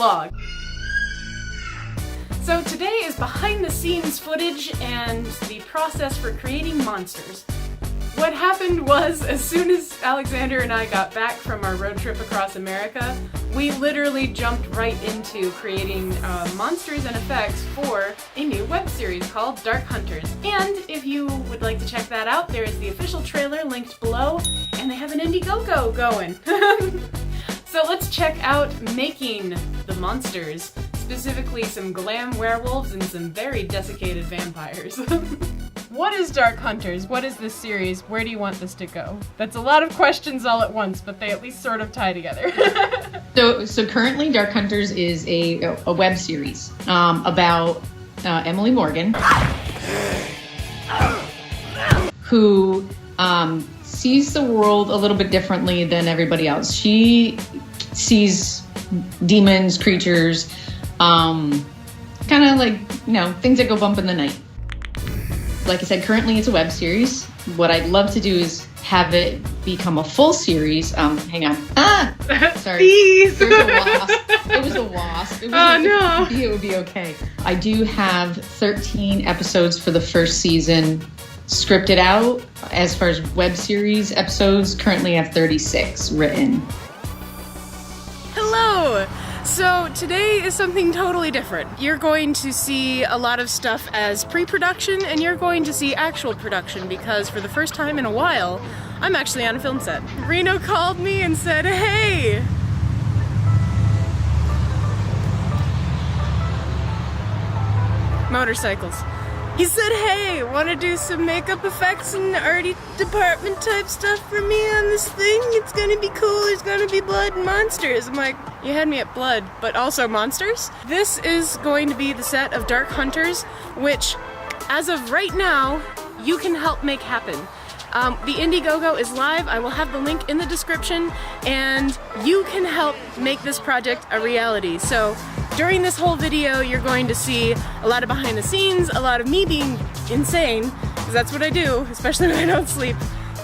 vlog. So today is behind the scenes footage and the process for creating monsters. What happened was, as soon as Alexander and I got back from our road trip across America, we literally jumped right into creating monsters and effects for a new web series called Dark Hunters. And if you would like to check that out, there is the official trailer linked below, and they have an Indiegogo going. So let's check out making the monsters, specifically some glam werewolves and some very desiccated vampires. What is Dark Hunters? What is this series? Where do you want this to go? That's a lot of questions all at once, but they at least sort of tie together. So currently Dark Hunters is a web series about Emily Morgan, who sees the world a little bit differently than everybody else. She sees demons, creatures, kind of like, things that go bump in the night. Like I said, currently it's a web series. What I'd love to do is have it become a full series. Hang on. Sorry. Bees! There's a wasp. It was a wasp. No. It would be okay. I do have 13 episodes for the first season scripted out. As far as web series episodes, currently I have 36 written. Hello! So today is something totally different. You're going to see a lot of stuff as pre-production, and you're going to see actual production, because for the first time in a while, I'm actually on a film set. Reno called me and said, hey! Motorcycles. He said, hey, want to do some makeup effects and arty department type stuff for me on this thing? It's gonna be cool, there's gonna be blood and monsters. I'm like, you had me at blood, but also monsters? This is going to be the set of Dark Hunters, which, as of right now, you can help make happen. The Indiegogo is live. I will have the link in the description, and you can help make this project a reality. So during this whole video, you're going to see a lot of behind the scenes, a lot of me being insane, because that's what I do, especially when I don't sleep,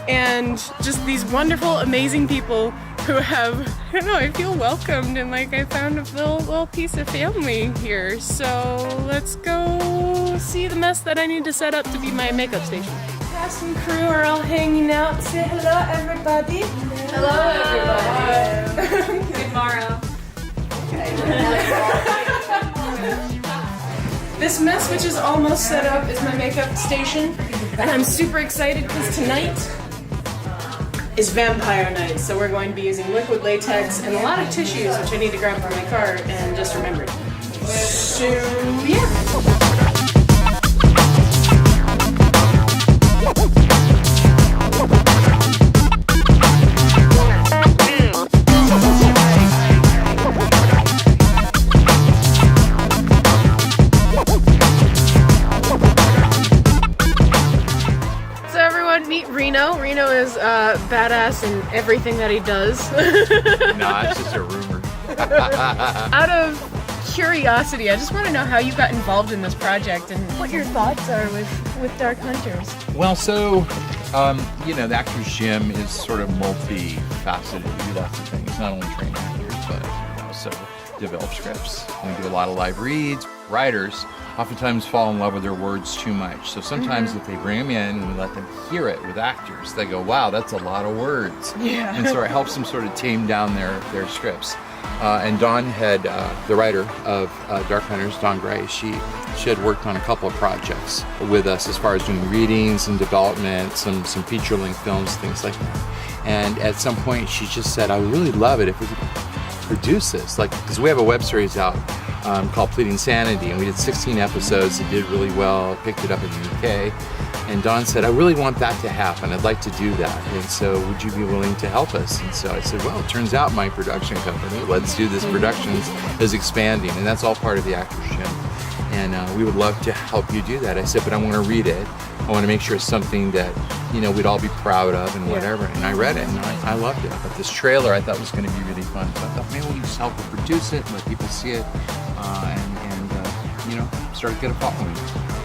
and just these wonderful, amazing people who have, I don't know, I feel welcomed, and like I found a little piece of family here. So let's go see the mess that I need to set up to be my makeup station. Cast and crew are all hanging out. Say hello, everybody. Hello, everybody. Good morrow. This mess, which is almost set up, is my makeup station, and I'm super excited because tonight is vampire night, so we're going to be using liquid latex and a lot of tissues, which I need to grab from my car and just remembered. So yeah. Meet Reno. Reno is badass in everything that he does. Nah, it's just a rumor. Out of curiosity, I just want to know how you got involved in this project and what your thoughts are with Dark Hunters. Well, so, the Actors Gym is sort of multi-faceted. We do lots of things, not only train actors, but we also develop scripts. We do a lot of live reads. Writers oftentimes fall in love with their words too much. So sometimes if they bring them in and we let them hear it with actors, they go, wow, that's a lot of words. Yeah. And so it helps them sort of tame down their scripts. And Dawn had, the writer of Dark Hunters, Dawn Gray, she had worked on a couple of projects with us as far as doing readings and development, some feature-length films, things like that. And at some point she just said, I would really love it if we could produce this, because we have a web series out called Pleading Sanity, and we did 16 episodes. It did really well, picked it up in the UK, and Dawn said, I really want that to happen. I'd like to do that, and so would you be willing to help us? And so I said, well, it turns out my production company, Let's Do This Productions, is expanding, and that's all part of the Actors Gym, and we would love to help you do that. I said, but I want to read it. I want to make sure it's something that, we'd all be proud of and whatever. And I read it and I loved it. But this trailer I thought was going to be really fun. So I thought maybe we can just help produce it, let people see it, and start to get a following.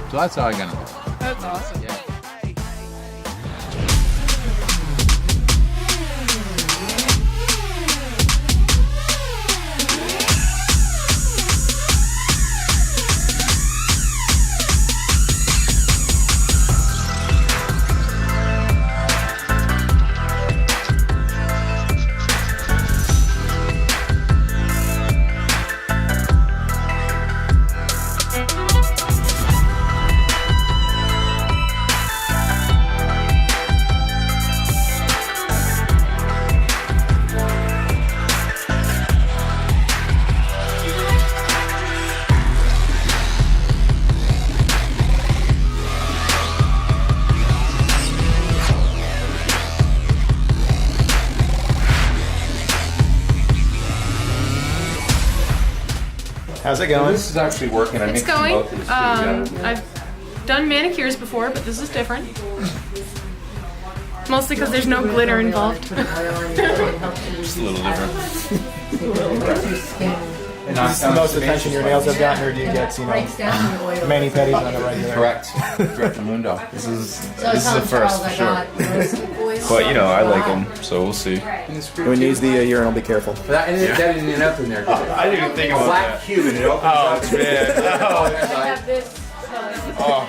So that's how I got involved. That's awesome. Yeah. How's it going? This is actually working. It's going. I've done manicures before, but this is different. Mostly because there's no glitter involved. Just a little different. And is this the most attention your nails have gotten, or do you get, mani pedis on a regular? Correct. Correct. Mundo. This is a first for sure. But I like them, so we'll see. When you use the urinal, be careful. That didn't end up in there. I didn't think about Black that. cube and it opens up. Oh man. Oh.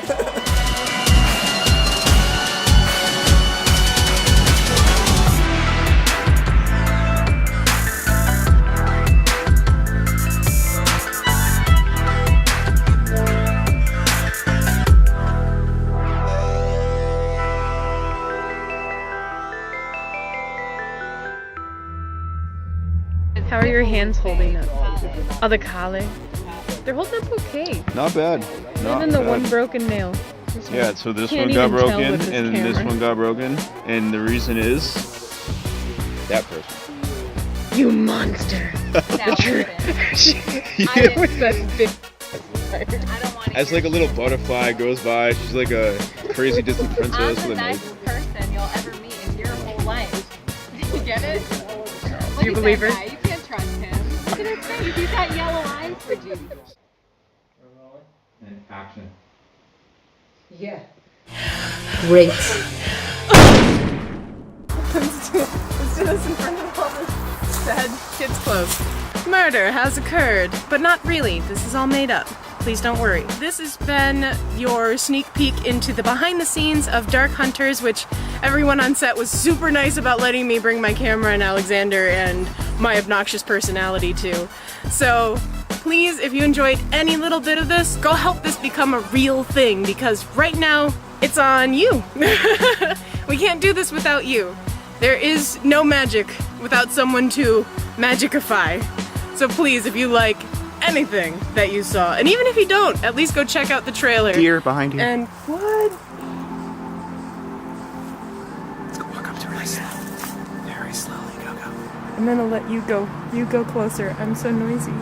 How are your hands holding up? Oh, the collar. They're holding up okay. Not bad. Other than the one broken nail. Yeah, so this Can't one got even tell broken, with this and this camera. one got broken, and the reason is that person. You monster. With that big. As like a little butterfly goes by, she's like a crazy Disney princess I'm with the a nicest person you'll ever meet in your whole life. You get it? Do you believe her? Guy. You can't trust him. Look at his face. He's got yellow eyes for Jesus. And action. Yeah. Great. Let's do this in front of all the sad kids' clothes. Murder has occurred, but not really. This is all made up. Please don't worry. This has been your sneak peek into the behind the scenes of Dark Hunters, which everyone on set was super nice about letting me bring my camera and Alexander and my obnoxious personality too. So please, if you enjoyed any little bit of this, go help this become a real thing, because right now it's on you. We can't do this without you. There is no magic without someone to magicify. So please, if you like anything that you saw, and even if you don't, at least go check out the trailer. Deer behind you. And what? Let's go walk up to her nice slow. Very slowly. Go, go. I'm gonna let you go. You go closer. I'm so noisy.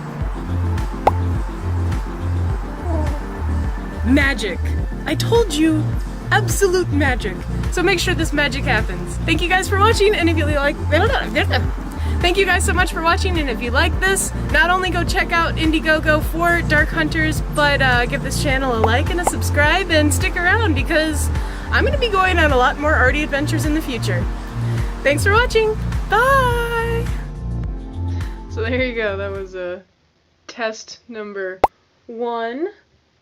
Magic. I told you, absolute magic. So make sure this magic happens. Thank you guys for watching, and if you like, thank you guys so much for watching, and if you like this, not only go check out Indiegogo for Dark Hunters, but give this channel a like and a subscribe, and stick around because I'm gonna be going on a lot more arty adventures in the future. Thanks for watching. Bye. So there you go. That was test number 1,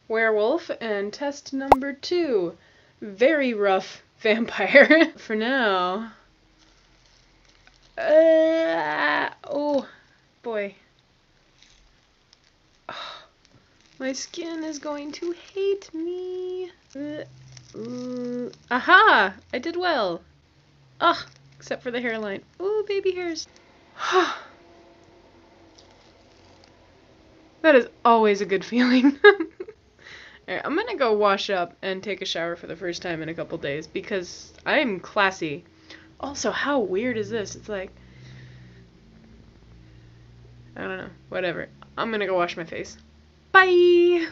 werewolf, and test number 2, very rough vampire. For now. Oh boy. Oh, my skin is going to hate me. Aha! I did well. Ugh, except for the hairline. Ooh, baby hairs. That is always a good feeling. Alright, I'm gonna go wash up and take a shower for the first time in a couple days because I am classy. Also, how weird is this? It's like, I don't know, whatever. I'm gonna go wash my face. Bye!